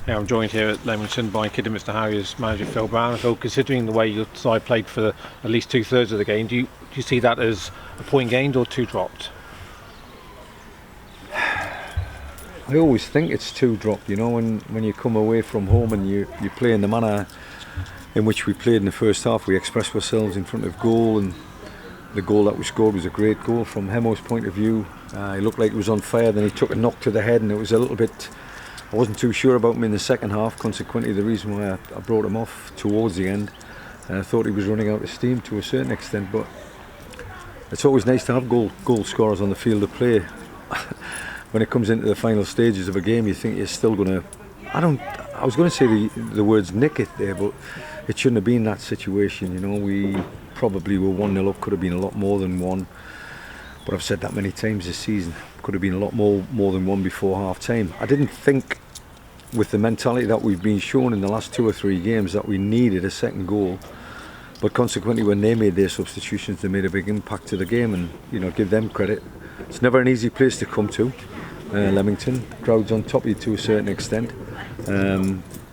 Now I'm joined here at Leamington by Kidder Mr Harriers manager Phil Brown. Phil, considering the way your side played for at least 2/3 of the game, do you see that as a point gained or 2 dropped? I always think it's 2 dropped, you know, when you come away from home and you play in the manner in which we played in the first half. We expressed ourselves in front of goal, and the goal that we scored was a great goal from Hemo's point of view. He looked like he was on fire, then he took a knock to the head, and it was a little bit, I wasn't too sure about him in the second half. Consequently, the reason why I brought him off towards the end, I thought he was running out of steam to a certain extent. But it's always nice to have goal scorers on the field of play. When it comes into the final stages of a game, you think you're still going to, I was going to say the words nick it there, but it shouldn't have been that situation. You know, we probably were 1-0 up, could have been a lot more than 1. But I've said that many times this season, could have been a lot more than 1 before half time. I didn't think, with the mentality that we've been shown in the last 2 or 3 games, that we needed a second goal. But consequently, when they made their substitutions, they made a big impact to the game, and you know, give them credit. It's never an easy place to come to, Leamington. Crowds on top of you to a certain extent.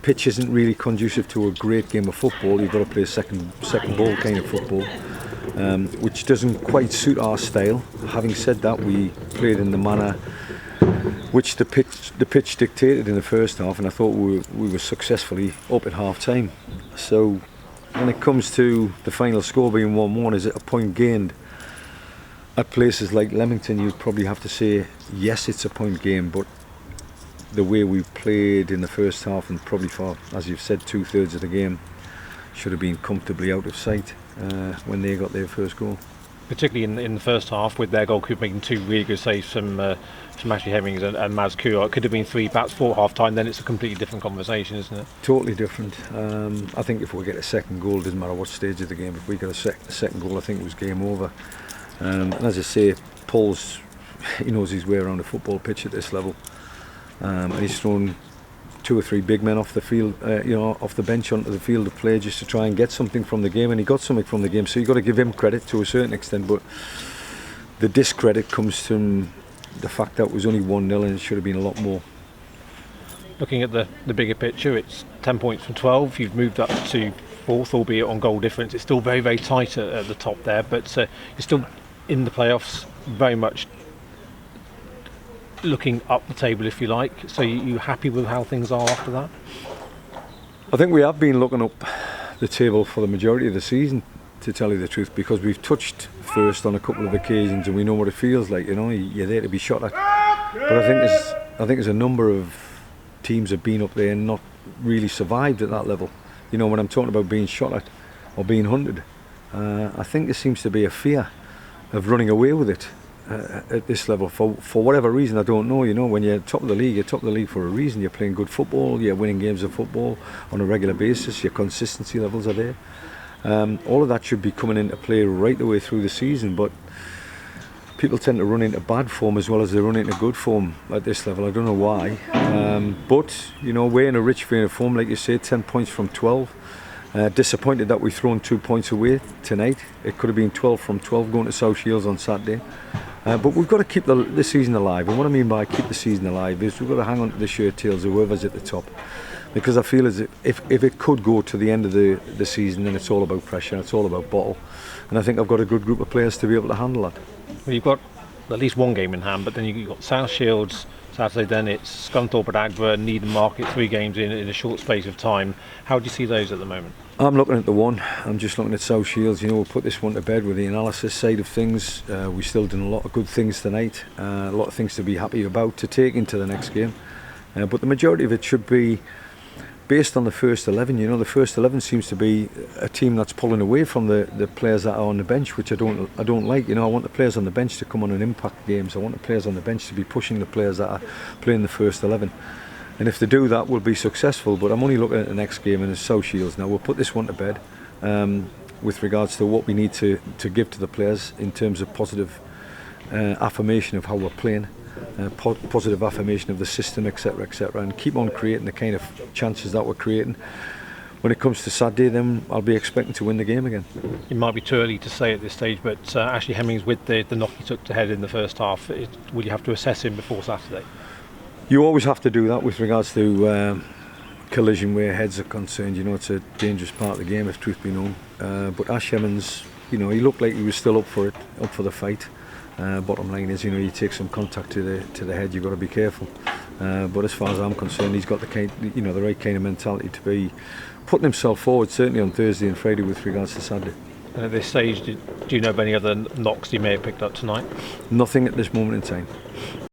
Pitch isn't really conducive to a great game of football. You've got to play second ball kind of football, which doesn't quite suit our style. Having said that, we played in the manner which the pitch dictated in the first half, and I thought we were successfully up at half time. So when it comes to the final score being 1-1, is it a point gained? At places like Leamington, you'd probably have to say yes, it's a point game, but the way we played in the first half, and probably for, as you've said, 2/3 of the game, should have been comfortably out of sight when they got their first goal. Particularly in the first half, with their goalkeeper making 2 really good saves from Ashley Hemmings and Maz Kura. It could have been 3, perhaps 4 at half time. Then it's a completely different conversation, isn't it? Totally different. I think if we get a second goal, doesn't matter what stage of the game, if we get a second goal, I think it was game over. And as I say, Paul's, he knows his way around a football pitch at this level, and he's thrown 2 or 3 big men off the field, off the bench onto the field of play just to try and get something from the game, and he got something from the game. So you've got to give him credit to a certain extent, but the discredit comes from the fact that it was only 1-0 and it should have been a lot more. Looking at the bigger picture, it's 10 points from 12. You've moved up to 4th, albeit on goal difference. It's still very, very tight at the top there, but you're still in the playoffs, very much looking up the table, if you like. So you happy with how things are after that? I think we have been looking up the table for the majority of the season, to tell you the truth, because we've touched first on a couple of occasions and we know what it feels like. You know, you're there to be shot at. But I think there's a number of teams have been up there and not really survived at that level. You know, when I'm talking about being shot at or being hunted, I think there seems to be a fear of running away with it at this level for whatever reason. I don't know. You know, when you're top of the league, you're top of the league for a reason. You're playing good football, you're winning games of football on a regular basis, your consistency levels are there. All of that should be coming into play right the way through the season, but people tend to run into bad form as well as they run into good form at this level. I don't know why, but you know, we're in a rich vein of form, like you say, 10 points from 12. Disappointed that we've thrown 2 points away tonight. It could have been 12 from 12 going to South Shields on Saturday. But we've got to keep the season alive, and what I mean by keep the season alive is we've got to hang on to the shirt tails of whoever's at the top, because I feel as if it could go to the end of the season, then it's all about pressure, it's all about bottle, and I think I've got a good group of players to be able to handle that. Well, you've got at least 1 game in hand, but then you've got South Shields Saturday, then it's Scunthorpe at Agburn, Needham Market, 3 games in a short space of time. How do you see those at the moment? I'm looking at the one. I'm just looking at South Shields. You know, we'll put this one to bed with the analysis side of things. We still done a lot of good things tonight, a lot of things to be happy about to take into the next game. But the majority of it should be based on the first 11. You know, the first 11 seems to be a team that's pulling away from the players that are on the bench, which I don't like. You know, I want the players on the bench to come on and impact games. I want the players on the bench to be pushing the players that are playing the first 11. And if they do that, we'll be successful. But I'm only looking at the next game, and it's South Shields. Now, we'll put this one to bed with regards to what we need to give to the players in terms of positive affirmation of how we're playing, positive affirmation of the system, etc., and keep on creating the kind of chances that we're creating. When it comes to Saturday, then I'll be expecting to win the game again. It might be too early to say at this stage, but Ashley Hemmings, with the knock he took to head in the first half, will you have to assess him before Saturday? You always have to do that with regards to collision where heads are concerned. You know, it's a dangerous part of the game, if truth be known. But Ash Evans, you know, he looked like he was still up for the fight. Bottom line is, you know, you take some contact to the head, you've got to be careful. But as far as I'm concerned, he's got the right kind of mentality to be putting himself forward, certainly on Thursday and Friday with regards to Saturday. And at this stage, do you know of any other knocks he may have picked up tonight? Nothing at this moment in time.